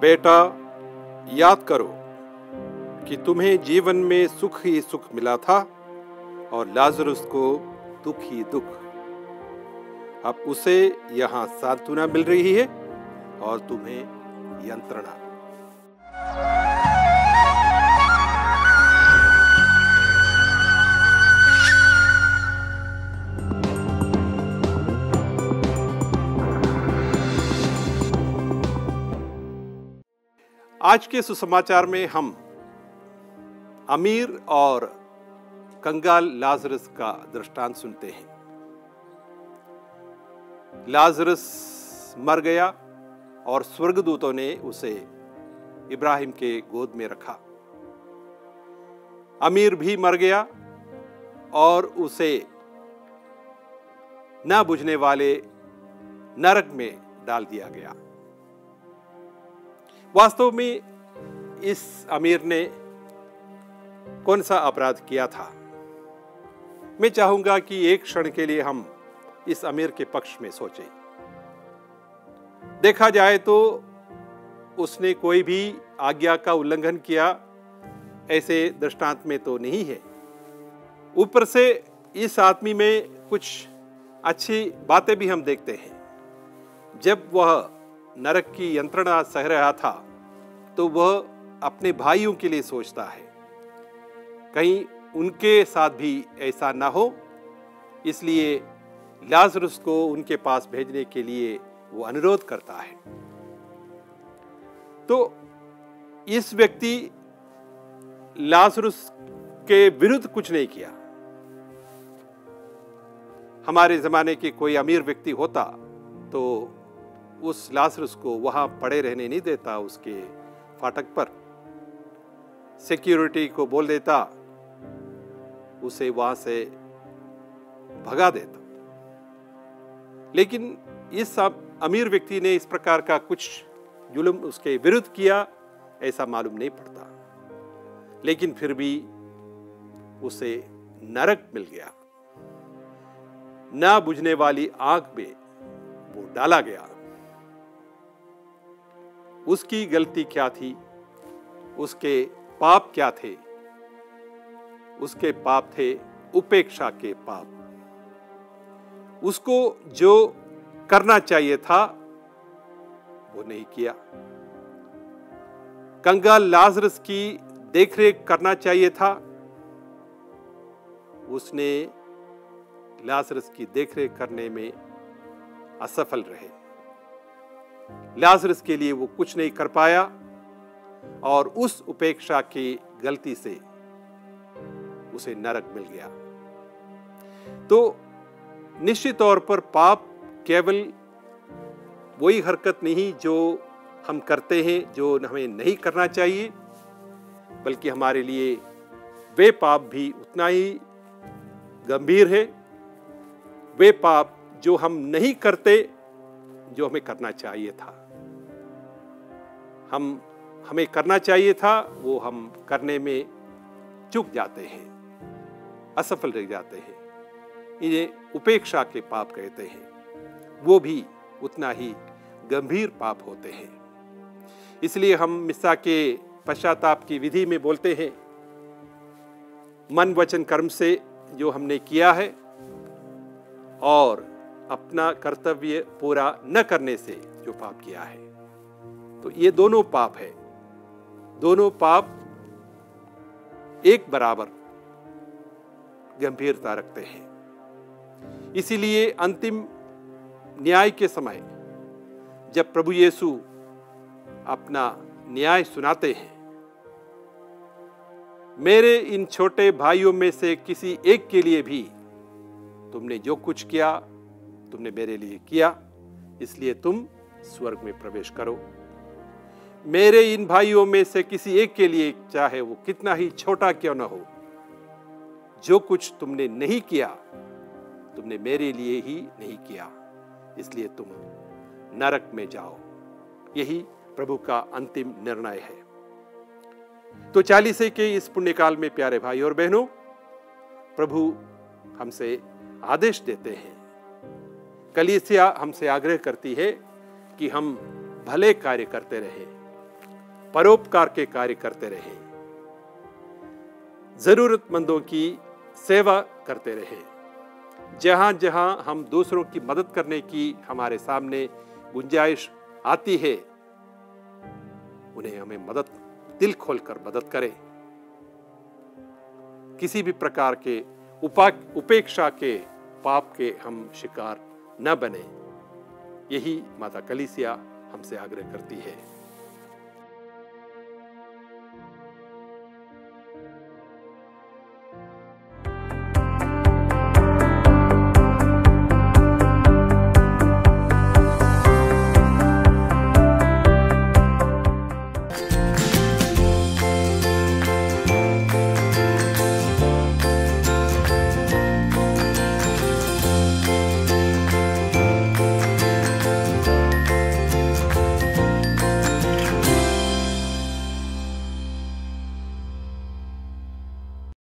बेटा, याद करो कि तुम्हें जीवन में सुख ही सुख मिला था और लाजरुस को दुख ही दुख। अब उसे यहाँ सांत्वना मिल रही है और तुम्हें यंत्रणा। आज के सुसमाचार में हम अमीर और कंगाल लाजरस का दृष्टांत सुनते हैं। लाजरस मर गया और स्वर्गदूतों ने उसे इब्राहिम के गोद में रखा। अमीर भी मर गया और उसे न बुझने वाले नरक में डाल दिया गया। वास्तव में इस अमीर ने कौन सा अपराध किया था? मैं चाहूंगा कि एक क्षण के लिए हम इस अमीर के पक्ष में सोचें। देखा जाए तो उसने कोई भी आज्ञा का उल्लंघन किया, ऐसे दृष्टांत में तो नहीं है। ऊपर से इस आदमी में कुछ अच्छी बातें भी हम देखते हैं। जब वह नरक की यंत्रणा सह रहा था तो वह अपने भाइयों के लिए सोचता है, कहीं उनके साथ भी ऐसा ना हो, इसलिए लाजरुस को उनके पास भेजने के लिए वो अनुरोध करता है। तो इस व्यक्ति लाजरुस के विरुद्ध कुछ नहीं किया। हमारे जमाने के कोई अमीर व्यक्ति होता तो उस लाजरुस को वहां पड़े रहने नहीं देता, उसके फाटक पर सिक्योरिटी को बोल देता, उसे वहां से भगा देता। लेकिन इस अमीर व्यक्ति ने इस प्रकार का कुछ जुल्म उसके विरुद्ध किया ऐसा मालूम नहीं पड़ता, लेकिन फिर भी उसे नरक मिल गया। ना बुझने वाली आग में वो डाला गया। उसकी गलती क्या थी? उसके पाप क्या थे? उसके पाप थे उपेक्षा के पाप। उसको जो करना चाहिए था वो नहीं किया। कंगाल लाजरस की देखरेख करना चाहिए था, उसने लाजरस की देखरेख करने में असफल रहे। लाजरस के लिए वो कुछ नहीं कर पाया और उस उपेक्षा की गलती से उसे नरक मिल गया। तो निश्चित तौर पर पाप केवल वही हरकत नहीं जो हम करते हैं, जो हमें नहीं करना चाहिए, बल्कि हमारे लिए वे पाप भी उतना ही गंभीर है। वे पाप जो हम नहीं करते जो हमें करना चाहिए था। हमें करना चाहिए था वो हम करने में चूक जाते हैं, असफल रह जाते हैं। इन्हें उपेक्षा के पाप कहते हैं। वो भी उतना ही गंभीर पाप होते हैं। इसलिए हम मिस्सा के पश्चाताप की विधि में बोलते हैं, मन वचन कर्म से जो हमने किया है और अपना कर्तव्य पूरा न करने से जो पाप किया है, तो ये दोनों पाप है। दोनों पाप एक बराबर गंभीरता रखते हैं। इसीलिए अंतिम न्याय के समय जब प्रभु यीशु अपना न्याय सुनाते हैं, मेरे इन छोटे भाइयों में से किसी एक के लिए भी तुमने जो कुछ किया तुमने मेरे लिए किया, इसलिए तुम स्वर्ग में प्रवेश करो। मेरे इन भाइयों में से किसी एक के लिए, चाहे वो कितना ही छोटा क्यों न हो, जो कुछ तुमने नहीं किया तुमने मेरे लिए ही नहीं किया, इसलिए तुम नरक में जाओ। यही प्रभु का अंतिम निर्णय है। तो चालीसे के इस पुण्यकाल में प्यारे भाई और बहनों, प्रभु हमसे आदेश देते हैं, कलीसिया हमसे आग्रह करती है कि हम भले कार्य करते रहें, परोपकार के कार्य करते रहें, जरूरतमंदों की सेवा करते रहें। जहां जहां हम दूसरों की मदद करने की हमारे सामने गुंजाइश आती है, उन्हें हमें मदद, दिल खोलकर मदद करें। किसी भी प्रकार के उपेक्षा के, पाप के हम शिकार न बने। यही माता कलीसिया हमसे आग्रह करती है।